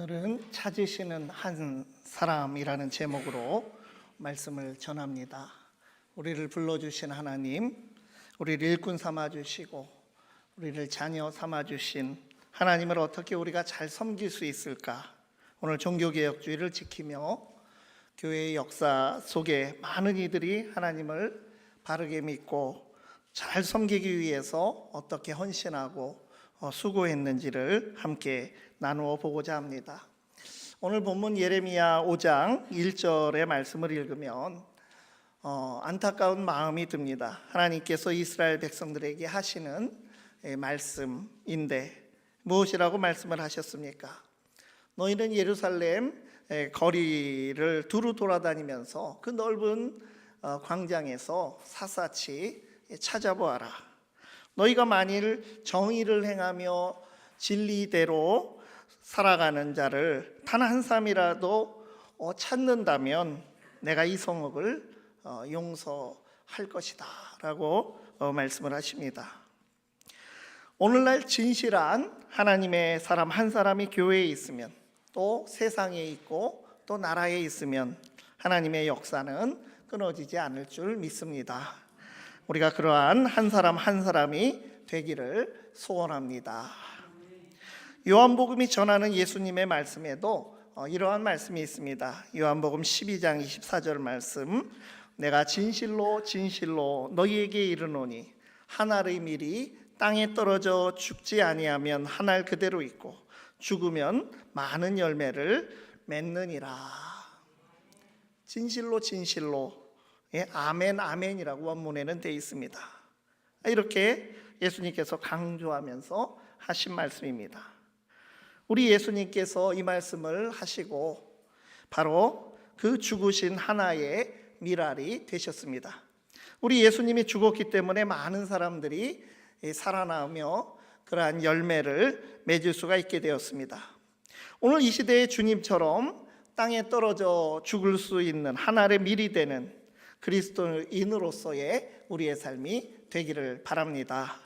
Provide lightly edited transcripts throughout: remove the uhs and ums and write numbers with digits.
오늘은 찾으시는 한 사람이라는 제목으로 말씀을 전합니다. 우리를 불러주신 하나님, 우리를 일꾼 삼아주시고 우리를 자녀 삼아주신 하나님을 어떻게 우리가 잘 섬길 수 있을까? 오늘 종교개혁주의를 지키며 교회의 역사 속에 많은 이들이 하나님을 바르게 믿고 잘 섬기기 위해서 어떻게 헌신하고 수고했는지를 함께 나누어 보고자 합니다. 오늘 본문 예레미야 5장 1절의 말씀을 읽으면 안타까운 마음이 듭니다. 하나님께서 이스라엘 백성들에게 하시는 말씀인데 무엇이라고 말씀을 하셨습니까? 너희는 예루살렘 거리를 두루 돌아다니면서 그 넓은 광장에서 샅샅이 찾아보아라. 너희가 만일 정의를 행하며 진리대로 살아가는 자를 단 한 사람이라도 찾는다면 내가 이 성읍을 용서할 것이다 라고 말씀을 하십니다. 오늘날 진실한 하나님의 사람 한 사람이 교회에 있으면, 또 세상에 있고 또 나라에 있으면 하나님의 역사는 끊어지지 않을 줄 믿습니다. 우리가 그러한 한 사람 한 사람이 되기를 소원합니다. 요한복음이 전하는 예수님의 말씀에도 이러한 말씀이 있습니다. 요한복음 12장 24절 말씀, 내가 진실로 진실로 너희에게 이르노니 한 알의 밀이 땅에 떨어져 죽지 아니하면 한 알 그대로 있고 죽으면 많은 열매를 맺느니라. 진실로 진실로, 아멘 아멘이라고 원문에는 되어 있습니다. 이렇게 예수님께서 강조하면서 하신 말씀입니다. 우리 예수님께서 이 말씀을 하시고 바로 그 죽으신 하나의 밀알이 되셨습니다. 우리 예수님이 죽었기 때문에 많은 사람들이 살아나며 그러한 열매를 맺을 수가 있게 되었습니다. 오늘 이 시대의 주님처럼 땅에 떨어져 죽을 수 있는 한 알의 밀이 되는 그리스도인으로서의 우리의 삶이 되기를 바랍니다.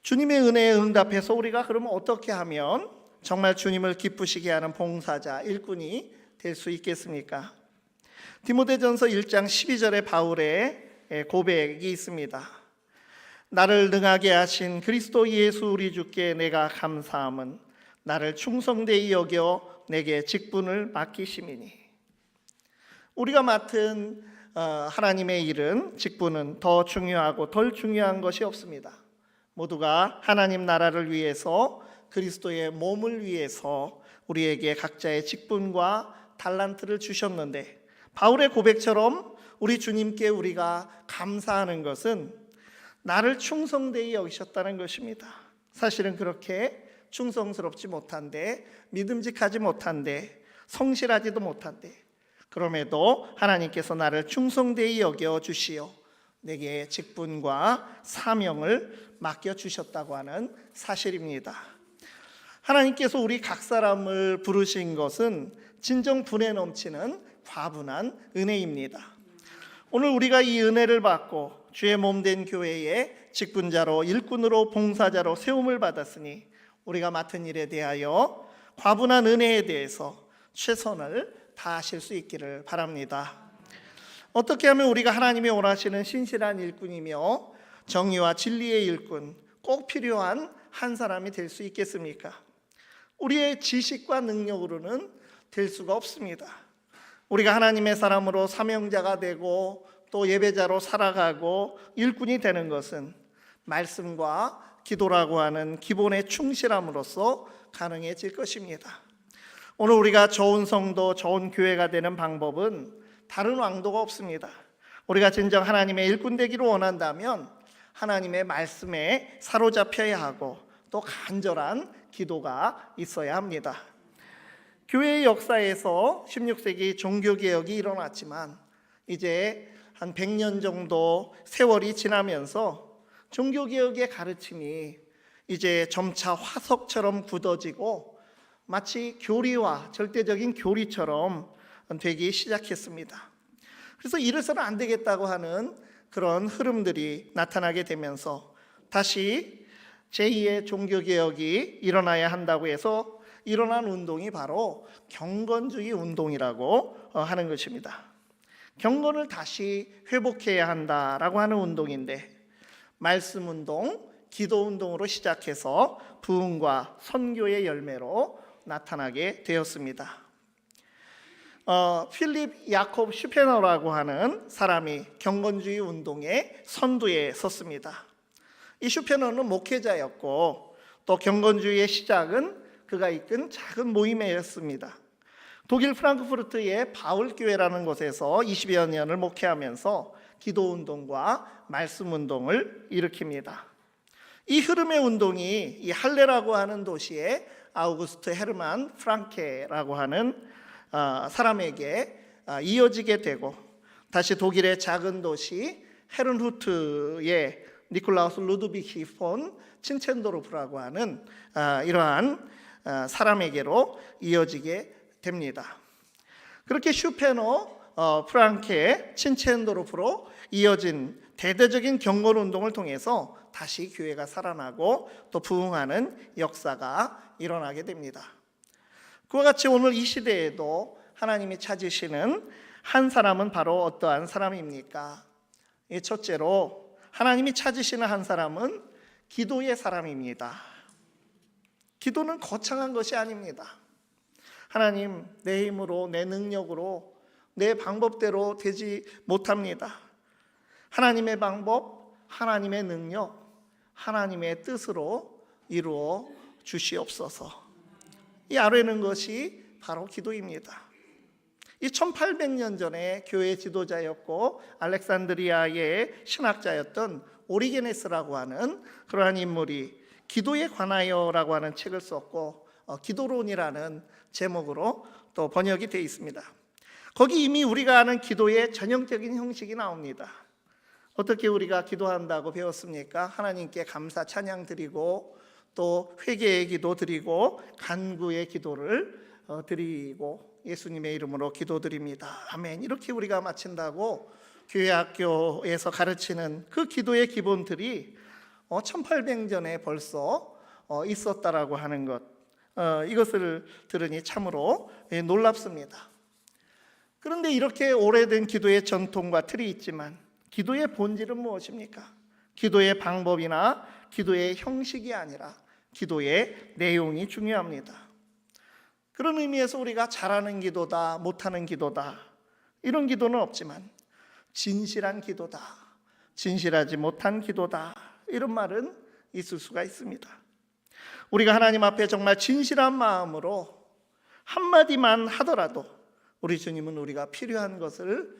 주님의 은혜에 응답해서 우리가 그러면 어떻게 하면 정말 주님을 기쁘시게 하는 봉사자, 일꾼이 될 수 있겠습니까? 디모데전서 1장 12절에 바울의 고백이 있습니다. 나를 능하게 하신 그리스도 예수 우리 주께 내가 감사함은 나를 충성되이 여겨 내게 직분을 맡기심이니. 우리가 맡은 하나님의 일은, 직분은 더 중요하고 덜 중요한 것이 없습니다. 모두가 하나님 나라를 위해서, 그리스도의 몸을 위해서 우리에게 각자의 직분과 달란트를 주셨는데, 바울의 고백처럼 우리 주님께 우리가 감사하는 것은 나를 충성되이 여기셨다는 것입니다. 사실은 그렇게 충성스럽지 못한데, 믿음직하지 못한데, 성실하지도 못한데, 그럼에도 하나님께서 나를 충성되이 여겨주시어 내게 직분과 사명을 맡겨주셨다고 하는 사실입니다. 하나님께서 우리 각 사람을 부르신 것은 진정 분에 넘치는 과분한 은혜입니다. 오늘 우리가 이 은혜를 받고 주의 몸된 교회의 직분자로, 일꾼으로, 봉사자로 세움을 받았으니 우리가 맡은 일에 대하여 과분한 은혜에 대해서 최선을 다하실 수 있기를 바랍니다. 어떻게 하면 우리가 하나님이 원하시는 신실한 일꾼이며 정의와 진리의 일꾼, 꼭 필요한 한 사람이 될 수 있겠습니까? 우리의 지식과 능력으로는 될 수가 없습니다. 우리가 하나님의 사람으로 사명자가 되고 또 예배자로 살아가고 일꾼이 되는 것은 말씀과 기도라고 하는 기본에 충실함으로써 가능해질 것입니다. 오늘 우리가 좋은 성도, 좋은 교회가 되는 방법은 다른 왕도가 없습니다. 우리가 진정 하나님의 일꾼 되기를 원한다면 하나님의 말씀에 사로잡혀야 하고 또 간절한 기도가 있어야 합니다. 교회의 역사에서 16세기 종교개혁이 일어났지만 이제 한 100년 정도 세월이 지나면서 종교개혁의 가르침이 이제 점차 화석처럼 굳어지고 마치 교리와 절대적인 교리처럼 되기 시작했습니다. 그래서 이래서는 안 되겠다고 하는 그런 흐름들이 나타나게 되면서 다시 제2의 종교개혁이 일어나야 한다고 해서 일어난 운동이 바로 경건주의 운동이라고 하는 것입니다. 경건을 다시 회복해야 한다라고 하는 운동인데, 말씀 운동, 기도 운동으로 시작해서 부흥과 선교의 열매로 나타나게 되었습니다. 필립 야콥 슈페너라고 하는 사람이 경건주의 운동의 선두에 섰습니다. 이 슈페너는 목회자였고 또 경건주의의 시작은 그가 이끈 작은 모임이었습니다. 독일 프랑크푸르트의 바울교회라는 곳에서 20여 년을 목회하면서 기도운동과 말씀운동을 일으킵니다. 이 흐름의 운동이 이 할레라고 하는 도시에 아우구스트 헤르만 프랑케라고 하는 사람에게 이어지게 되고, 다시 독일의 작은 도시 헤른후트의 니콜라우스 루드비히 폰 친첸도르프라고 하는 이러한 사람에게로 이어지게 됩니다. 그렇게 슈페너, 프랑케, 친첸도르프로 이어진 대대적인 경건운동을 통해서 다시 교회가 살아나고 또 부흥하는 역사가 일어나게 됩니다. 그와 같이 오늘 이 시대에도 하나님이 찾으시는 한 사람은 바로 어떠한 사람입니까? 첫째로 하나님이 찾으시는 한 사람은 기도의 사람입니다. 기도는 거창한 것이 아닙니다. 하나님, 내 힘으로, 내 능력으로, 내 방법대로 되지 못합니다. 하나님의 방법, 하나님의 능력, 하나님의 뜻으로 이루어 주시옵소서. 이 아뢰는 것이 바로 기도입니다. 이 1800년 전에 교회 지도자였고 알렉산드리아의 신학자였던 오리게네스라고 하는 그러한 인물이 기도에 관하여라고 하는 책을 썼고 기도론이라는 제목으로 또 번역이 되어 있습니다. 거기 이미 우리가 아는 기도의 전형적인 형식이 나옵니다. 어떻게 우리가 기도한다고 배웠습니까? 하나님께 감사 찬양 드리고 또 회개의 기도 드리고 간구의 기도를 드리고 예수님의 이름으로 기도드립니다. 아멘. 이렇게 우리가 마친다고 교회 학교에서 가르치는 그 기도의 기본들이 1800년에 벌써 있었다라고 하는 것, 이것을 들으니 참으로 놀랍습니다. 그런데 이렇게 오래된 기도의 전통과 틀이 있지만 기도의 본질은 무엇입니까? 기도의 방법이나 기도의 형식이 아니라 기도의 내용이 중요합니다. 그런 의미에서 우리가 잘하는 기도다, 못하는 기도다, 이런 기도는 없지만 진실한 기도다, 진실하지 못한 기도다, 이런 말은 있을 수가 있습니다. 우리가 하나님 앞에 정말 진실한 마음으로 한마디만 하더라도 우리 주님은 우리가 필요한 것을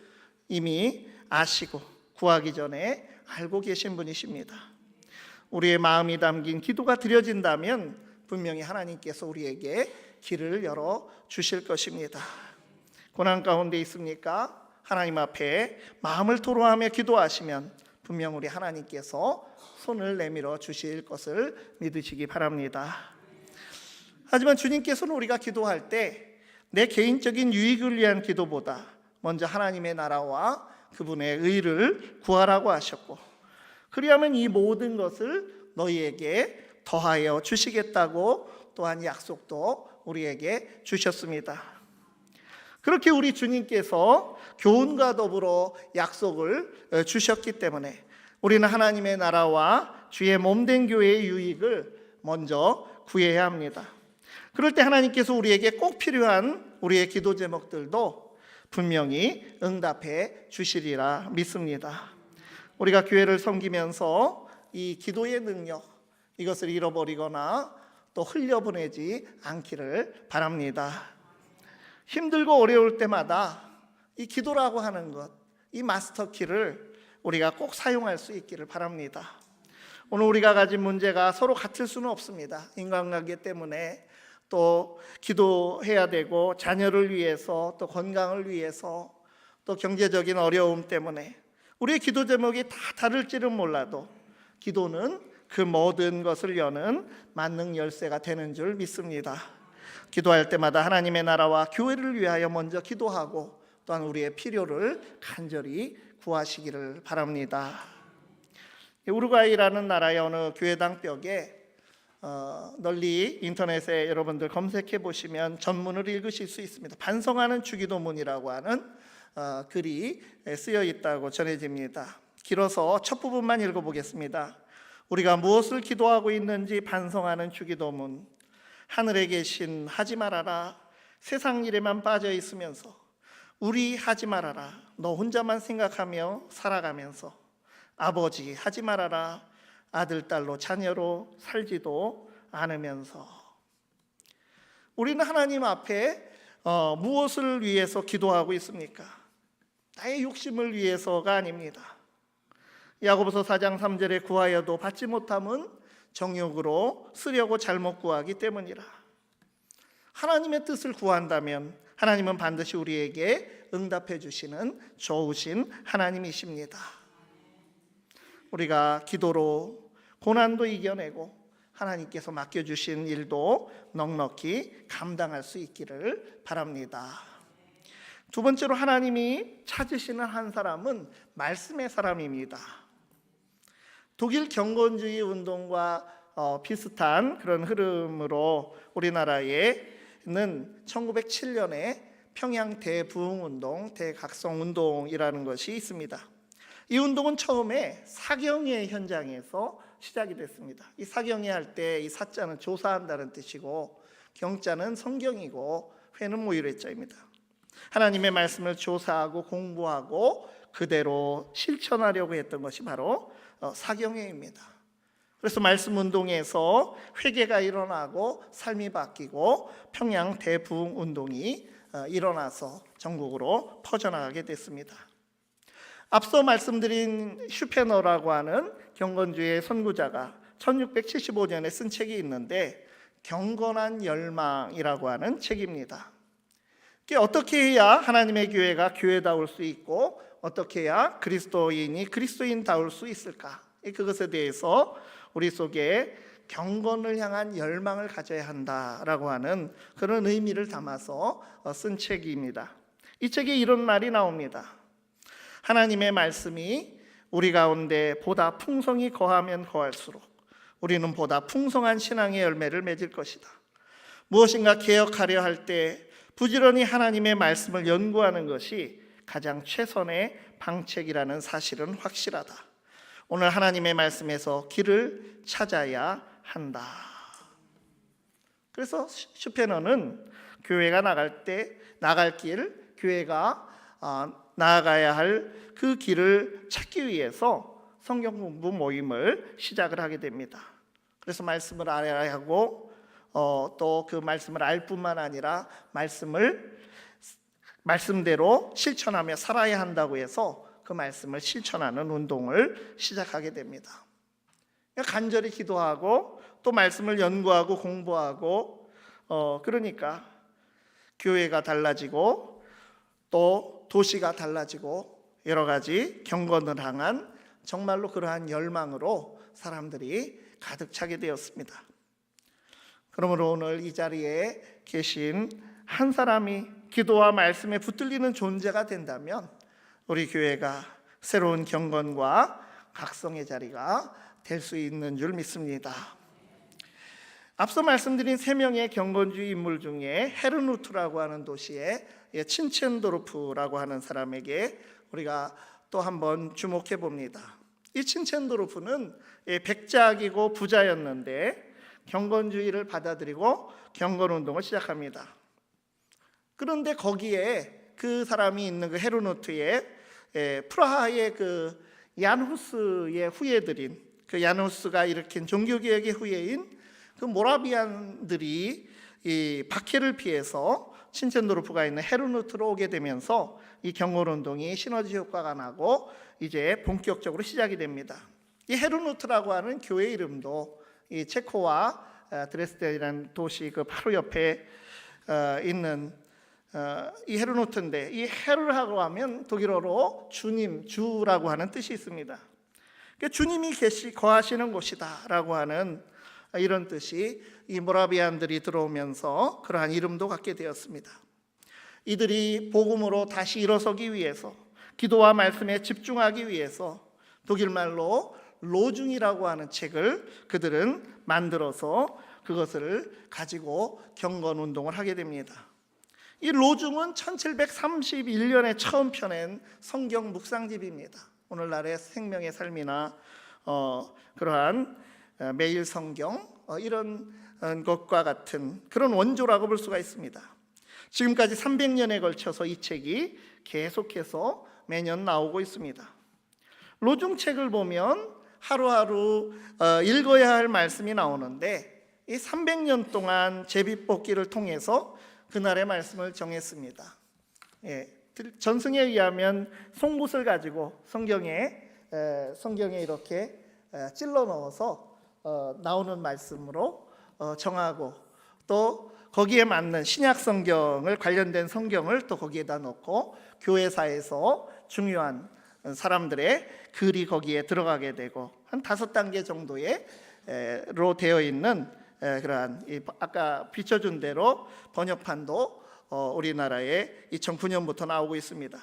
이미 아시고 구하기 전에 알고 계신 분이십니다. 우리의 마음이 담긴 기도가 드려진다면 분명히 하나님께서 우리에게 길을 열어 주실 것입니다. 고난 가운데 있습니까? 하나님 앞에 마음을 토로하며 기도하시면 분명 우리 하나님께서 손을 내밀어 주실 것을 믿으시기 바랍니다. 하지만 주님께서는 우리가 기도할 때 내 개인적인 유익을 위한 기도보다 먼저 하나님의 나라와 그분의 의를 구하라고 하셨고, 그리하면 이 모든 것을 너희에게 더하여 주시겠다고 또한 약속도 우리에게 주셨습니다. 그렇게 우리 주님께서 교훈과 더불어 약속을 주셨기 때문에 우리는 하나님의 나라와 주의 몸된 교회의 유익을 먼저 구해야 합니다. 그럴 때 하나님께서 우리에게 꼭 필요한 우리의 기도 제목들도 분명히 응답해 주시리라 믿습니다. 우리가 교회를 섬기면서 이 기도의 능력, 이것을 잃어버리거나 또 흘려보내지 않기를 바랍니다. 힘들고 어려울 때마다 이 기도라고 하는 것, 이 마스터키를 우리가 꼭 사용할 수 있기를 바랍니다. 오늘 우리가 가진 문제가 서로 같을 수는 없습니다. 인간관계 때문에 또 기도해야 되고, 자녀를 위해서 또 건강을 위해서 또 경제적인 어려움 때문에 우리의 기도 제목이 다 다를지는 몰라도 기도는 그 모든 것을 여는 만능 열쇠가 되는 줄 믿습니다. 기도할 때마다 하나님의 나라와 교회를 위하여 먼저 기도하고 또한 우리의 필요를 간절히 구하시기를 바랍니다. 우루과이라는 나라의 어느 교회당 벽에 널리 인터넷에 여러분들 검색해 보시면 전문을 읽으실 수 있습니다. 반성하는 주기도문이라고 하는 글이 쓰여 있다고 전해집니다. 길어서 첫 부분만 읽어보겠습니다. 우리가 무엇을 기도하고 있는지 반성하는 주기도문. 하늘에 계신 하지 말아라. 세상 일에만 빠져 있으면서 우리 하지 말아라. 너 혼자만 생각하며 살아가면서 아버지 하지 말아라. 아들 딸로 자녀로 살지도 않으면서. 우리는 하나님 앞에 무엇을 위해서 기도하고 있습니까? 나의 욕심을 위해서가 아닙니다. 야고보서 4장 3절에 구하여도 받지 못함은 정욕으로 쓰려고 잘못 구하기 때문이라. 하나님의 뜻을 구한다면 하나님은 반드시 우리에게 응답해 주시는 좋으신 하나님이십니다. 우리가 기도로 고난도 이겨내고 하나님께서 맡겨주신 일도 넉넉히 감당할 수 있기를 바랍니다. 두 번째로 하나님이 찾으시는 한 사람은 말씀의 사람입니다. 독일 경건주의 운동과 비슷한 그런 흐름으로 우리나라에는 1907년에 평양 대부흥운동, 대각성운동이라는 것이 있습니다. 이 운동은 처음에 사경회 현장에서 시작이 됐습니다. 이 사경회 할 때 이 사자는 조사한다는 뜻이고 경자는 성경이고 회는 모의래자입니다. 하나님의 말씀을 조사하고 공부하고 그대로 실천하려고 했던 것이 바로 사경회입니다. 그래서 말씀 운동에서 회개가 일어나고 삶이 바뀌고 평양 대부흥 운동이 일어나서 전국으로 퍼져나가게 됐습니다. 앞서 말씀드린 슈페너라고 하는 경건주의 선구자가 1675년에 쓴 책이 있는데 경건한 열망이라고 하는 책입니다. 어떻게 해야 하나님의 교회가 교회다울 수 있고 어떻게 해야 그리스도인이 그리스도인다울 수 있을까? 그것에 대해서 우리 속에 경건을 향한 열망을 가져야 한다라고 하는 그런 의미를 담아서 쓴 책입니다. 이 책에 이런 말이 나옵니다. 하나님의 말씀이 우리 가운데 보다 풍성히 거하면 거할수록 우리는 보다 풍성한 신앙의 열매를 맺을 것이다. 무엇인가 개혁하려 할 때 부지런히 하나님의 말씀을 연구하는 것이 가장 최선의 방책이라는 사실은 확실하다. 오늘 하나님의 말씀에서 길을 찾아야 한다. 그래서 슈페너는 교회가 나갈 길, 교회가 나아가야 할 그 길을 찾기 위해서 성경 공부 모임을 시작을 하게 됩니다. 그래서 말씀을 알아야 하고 또 그 말씀을 알 뿐만 아니라 말씀대로 실천하며 살아야 한다고 해서 그 말씀을 실천하는 운동을 시작하게 됩니다. 간절히 기도하고 또 말씀을 연구하고 공부하고 그러니까 교회가 달라지고 또 도시가 달라지고 여러 가지 경건을 향한 정말로 그러한 열망으로 사람들이 가득 차게 되었습니다. 그러므로 오늘 이 자리에 계신 한 사람이 기도와 말씀에 붙들리는 존재가 된다면 우리 교회가 새로운 경건과 각성의 자리가 될 수 있는 줄 믿습니다. 앞서 말씀드린 3명의 경건주의 인물 중에 헤르누트라고 하는 도시에 친첸도르프라고 하는 사람에게 우리가 또 한번 주목해 봅니다. 이 친첸도르프는 백작이고 부자였는데 경건주의를 받아들이고 경건운동을 시작합니다. 그런데 거기에 그 사람이 있는 그 헤르누트의 프라하의 그 얀후스의 후예들인 그 얀후스가 일으킨 종교개혁의 후예인 그 모라비안들이 이 박해를 피해서 친첸도르프가 있는 헤르누트로 오게 되면서 이 경건운동이 시너지 효과가 나고 이제 본격적으로 시작이 됩니다. 이 헤르누트라고 하는 교회 이름도 이 체코와 드레스덴이라는 도시 그 바로 옆에 있는 이 헤르누트인데 이 헤르라고 하면 독일어로 주님, 주라고 하는 뜻이 있습니다. 주님이 거하시는 곳이다라고 하는 이런 뜻이 이 모라비안들이 들어오면서 그러한 이름도 갖게 되었습니다. 이들이 복음으로 다시 일어서기 위해서 기도와 말씀에 집중하기 위해서 독일말로 로중이라고 하는 책을 그들은 만들어서 그것을 가지고 경건 운동을 하게 됩니다. 이 로중은 1731년에 처음 펴낸 성경 묵상집입니다. 오늘날의 생명의 삶이나 그러한 매일 성경 이런 것과 같은 그런 원조라고 볼 수가 있습니다. 지금까지 300년에 걸쳐서 이 책이 계속해서 매년 나오고 있습니다. 로중 책을 보면 하루하루 읽어야 할 말씀이 나오는데 이 300년 동안 제비뽑기를 통해서 그날의 말씀을 정했습니다. 전승에 의하면 송곳을 가지고 성경에 이렇게 찔러 넣어서 나오는 말씀으로 정하고 또 거기에 맞는 신약 성경을 관련된 성경을 또 거기에다 넣고 교회사에서 중요한 사람들의 글이 거기에 들어가게 되고 한 5단계 정도로 되어 있는 그러한 아까 비춰준 대로 번역판도 우리나라에 2009년부터 나오고 있습니다.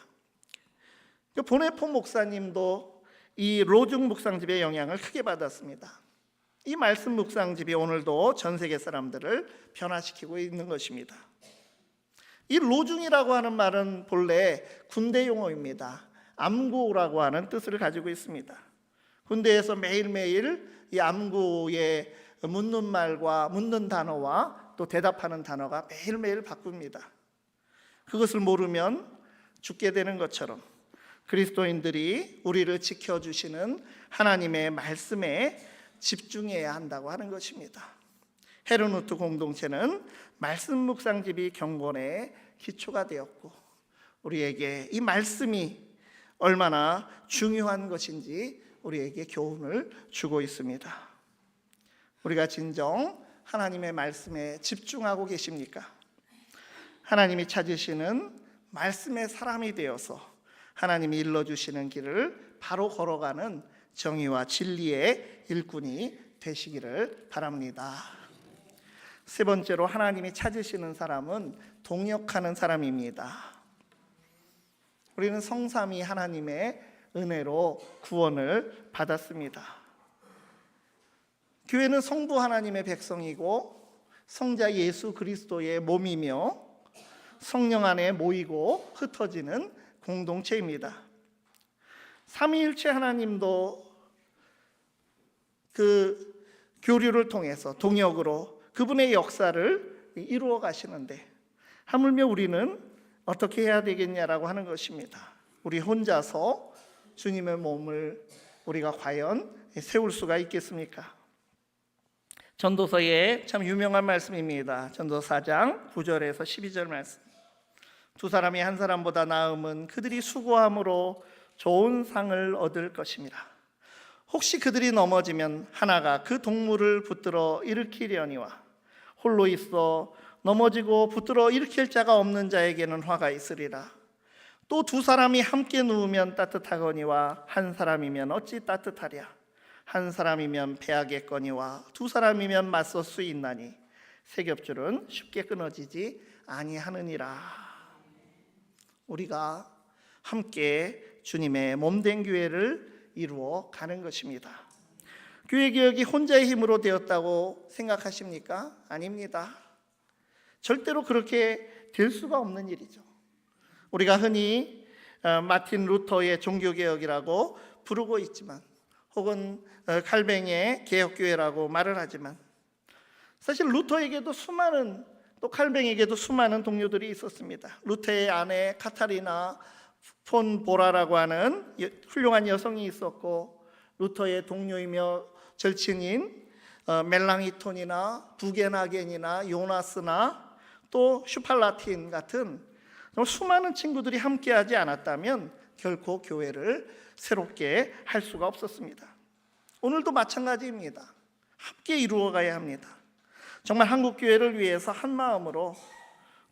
보네포 목사님도 이 로중 묵상집의 영향을 크게 받았습니다. 이 말씀 묵상집이 오늘도 전 세계 사람들을 변화시키고 있는 것입니다. 이 로중이라고 하는 말은 본래 군대 용어입니다. 암구라고 하는 뜻을 가지고 있습니다. 군대에서 매일매일 이 암구에 묻는 말과 묻는 단어와 또 대답하는 단어가 매일매일 바꿉니다. 그것을 모르면 죽게 되는 것처럼 그리스도인들이 우리를 지켜주시는 하나님의 말씀에 집중해야 한다고 하는 것입니다. 헤르누트 공동체는 말씀 묵상집이 경건의 기초가 되었고 우리에게 이 말씀이 얼마나 중요한 것인지 우리에게 교훈을 주고 있습니다. 우리가 진정 하나님의 말씀에 집중하고 계십니까? 하나님이 찾으시는 말씀의 사람이 되어서 하나님이 일러주시는 길을 바로 걸어가는 정의와 진리의 일꾼이 되시기를 바랍니다. 세 번째로 하나님이 찾으시는 사람은 동역하는 사람입니다. 우리는 성삼위 하나님의 은혜로 구원을 받았습니다. 교회는 성부 하나님의 백성이고 성자 예수 그리스도의 몸이며 성령 안에 모이고 흩어지는 공동체입니다. 삼위일체 하나님도 그 교류를 통해서 동역으로 그분의 역사를 이루어 가시는데 하물며 우리는 어떻게 해야 되겠냐라고 하는 것입니다. 우리 혼자서 주님의 몸을 우리가 과연 세울 수가 있겠습니까? 전도서에 참 유명한 말씀입니다. 전도서 4장 9절에서 12절 말씀. 두 사람이 한 사람보다 나음은 그들이 수고함으로 좋은 상을 얻을 것임이라. 혹시 그들이 넘어지면 하나가 그 동물을 붙들어 일으키려니와 홀로 있어 넘어지고 붙들어 일으킬 자가 없는 자에게는 화가 있으리라. 또 두 사람이 함께 누우면 따뜻하거니와 한 사람이면 어찌 따뜻하랴. 한 사람이면 패하겠거니와 두 사람이면 맞설 수 있나니 세 겹줄은 쉽게 끊어지지 아니하느니라. 우리가 함께 주님의 몸된 교회를 이루어 가는 것입니다. 교회 개혁이 혼자의 힘으로 되었다고 생각하십니까? 아닙니다. 절대로 그렇게 될 수가 없는 일이죠. 우리가 흔히 마틴 루터의 종교개혁이라고 부르고 있지만 혹은 칼뱅의 개혁교회라고 말을 하지만 사실 루터에게도 수많은 또 칼뱅에게도 수많은 동료들이 있었습니다. 루터의 아내 카타리나 폰 보라라고 하는 훌륭한 여성이 있었고 루터의 동료이며 절친인 멜랑이톤이나 부게나겐이나 요나스나 또 슈팔라틴 같은 수많은 친구들이 함께하지 않았다면 결코 교회를 새롭게 할 수가 없었습니다. 오늘도 마찬가지입니다. 함께 이루어가야 합니다. 정말 한국교회를 위해서 한 마음으로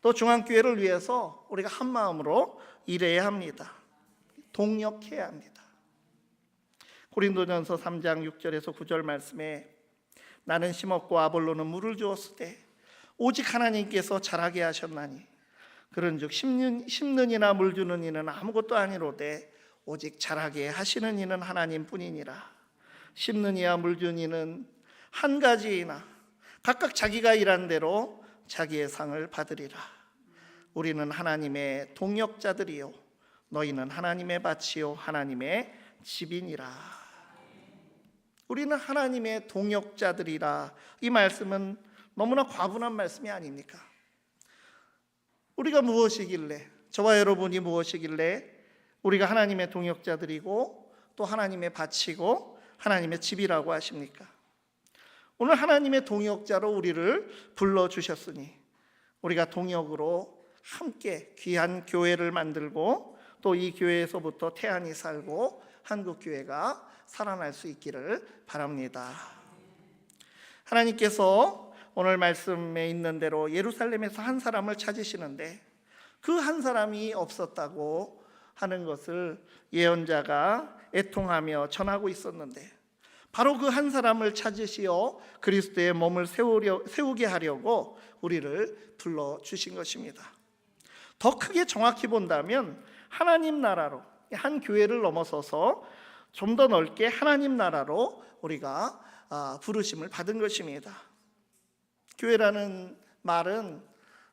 또 중앙교회를 위해서 우리가 한 마음으로 일해야 합니다. 동역해야 합니다. 고린도전서 3장 6절에서 9절 말씀에 나는 심었고 아볼로는 물을 주었으되 오직 하나님께서 자라게 하셨나니 그런즉 심는 이나 물 주는 이는 아무것도 아니로되 오직 자라게 하시는 이는 하나님뿐이니라. 심는 이와 물준 이는 한 가지이나 각각 자기가 일한 대로 자기의 상을 받으리라. 우리는 하나님의 동역자들이요 너희는 하나님의 밭이요 하나님의 집이니라. 우리는 하나님의 동역자들이라. 이 말씀은 너무나 과분한 말씀이 아닙니까? 우리가 무엇이길래, 저와 여러분이 무엇이길래 우리가 하나님의 동역자들이고 또 하나님의 밭이고 하나님의 집이라고 하십니까? 오늘 하나님의 동역자로 우리를 불러주셨으니 우리가 동역으로 함께 귀한 교회를 만들고 또 이 교회에서부터 태안이 살고 한국교회가 살아날 수 있기를 바랍니다. 하나님께서 오늘 말씀에 있는 대로 예루살렘에서 한 사람을 찾으시는데 그 한 사람이 없었다고 하는 것을 예언자가 애통하며 전하고 있었는데 바로 그 한 사람을 찾으시어 그리스도의 몸을 세우게 하려고 우리를 불러주신 것입니다. 더 크게 정확히 본다면 하나님 나라로, 한 교회를 넘어서서 좀 더 넓게 하나님 나라로 우리가 부르심을 받은 것입니다. 교회라는 말은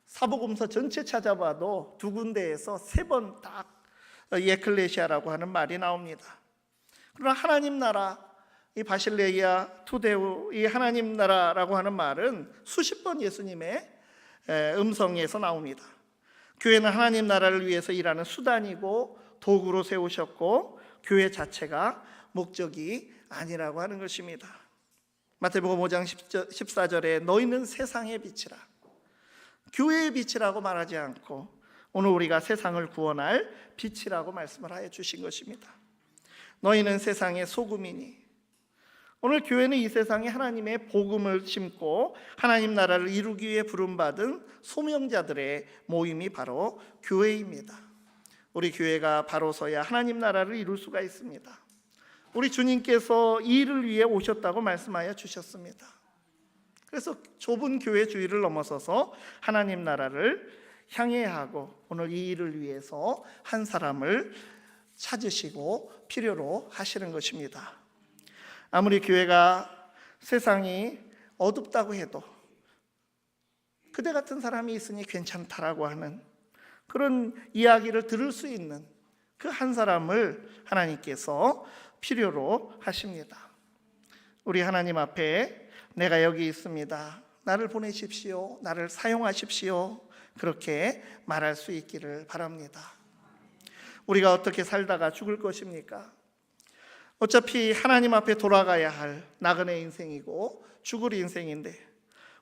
사복음서 전체 찾아봐도 두 군데에서 3번 딱 에클레시아라고 하는 말이 나옵니다. 그러나 하나님 나라, 이 바실레이아 투데우, 이 하나님 나라라고 하는 말은 수십 번 예수님의 음성에서 나옵니다. 교회는 하나님 나라를 위해서 일하는 수단이고 도구로 세우셨고 교회 자체가 목적이 아니라고 하는 것입니다. 마태복음 5장 14절에 너희는 세상의 빛이라, 교회의 빛이라고 말하지 않고 오늘 우리가 세상을 구원할 빛이라고 말씀을 하여 주신 것입니다. 너희는 세상의 소금이니, 오늘 교회는 이 세상에 하나님의 복음을 심고 하나님 나라를 이루기 위해 부름받은 소명자들의 모임이 바로 교회입니다. 우리 교회가 바로 서야 하나님 나라를 이룰 수가 있습니다. 우리 주님께서 이 일을 위해 오셨다고 말씀하여 주셨습니다. 그래서 좁은 교회 주위를 넘어서서 하나님 나라를 향해야 하고 오늘 이 일을 위해서 한 사람을 찾으시고 필요로 하시는 것입니다. 아무리 교회가 세상이 어둡다고 해도 그대 같은 사람이 있으니 괜찮다라고 하는 그런 이야기를 들을 수 있는 그 한 사람을 하나님께서 필요로 하십니다. 우리 하나님 앞에 내가 여기 있습니다, 나를 보내십시오, 나를 사용하십시오, 그렇게 말할 수 있기를 바랍니다. 우리가 어떻게 살다가 죽을 것입니까? 어차피 하나님 앞에 돌아가야 할 나그네 인생이고 죽을 인생인데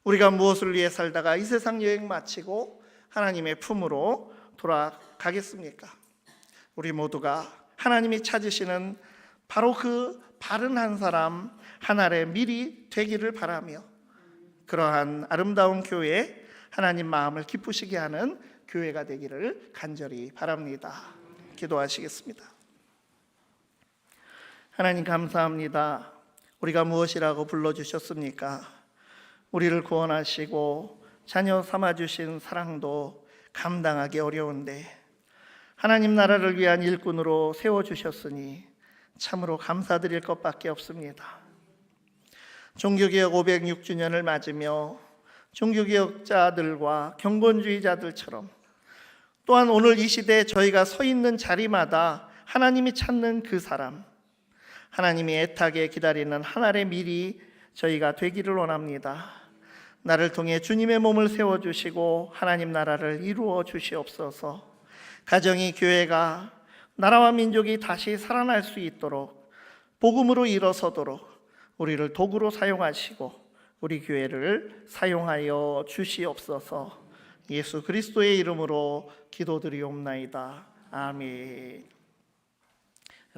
우리가 무엇을 위해 살다가 이 세상 여행 마치고 하나님의 품으로 돌아가겠습니까? 우리 모두가 하나님이 찾으시는 바로 그 바른 한 사람 하나의 미리 되기를 바라며 그러한 아름다운 교회, 하나님 마음을 기쁘시게 하는 교회가 되기를 간절히 바랍니다. 기도하시겠습니다. 하나님 감사합니다. 우리가 무엇이라고 불러주셨습니까? 우리를 구원하시고 자녀 삼아주신 사랑도 감당하기 어려운데 하나님 나라를 위한 일꾼으로 세워주셨으니 참으로 감사드릴 것밖에 없습니다. 종교개혁 506주년을 맞으며 종교개혁자들과 경건주의자들처럼 또한 오늘 이 시대에 저희가 서 있는 자리마다 하나님이 찾는 그 사람, 하나님이 애타게 기다리는 하나의 미리 저희가 되기를 원합니다. 나를 통해 주님의 몸을 세워주시고 하나님 나라를 이루어 주시옵소서. 가정이, 교회가, 나라와 민족이 다시 살아날 수 있도록 복음으로 일어서도록 우리를 도구로 사용하시고 우리 교회를 사용하여 주시옵소서. 예수 그리스도의 이름으로 기도드리옵나이다. 아멘.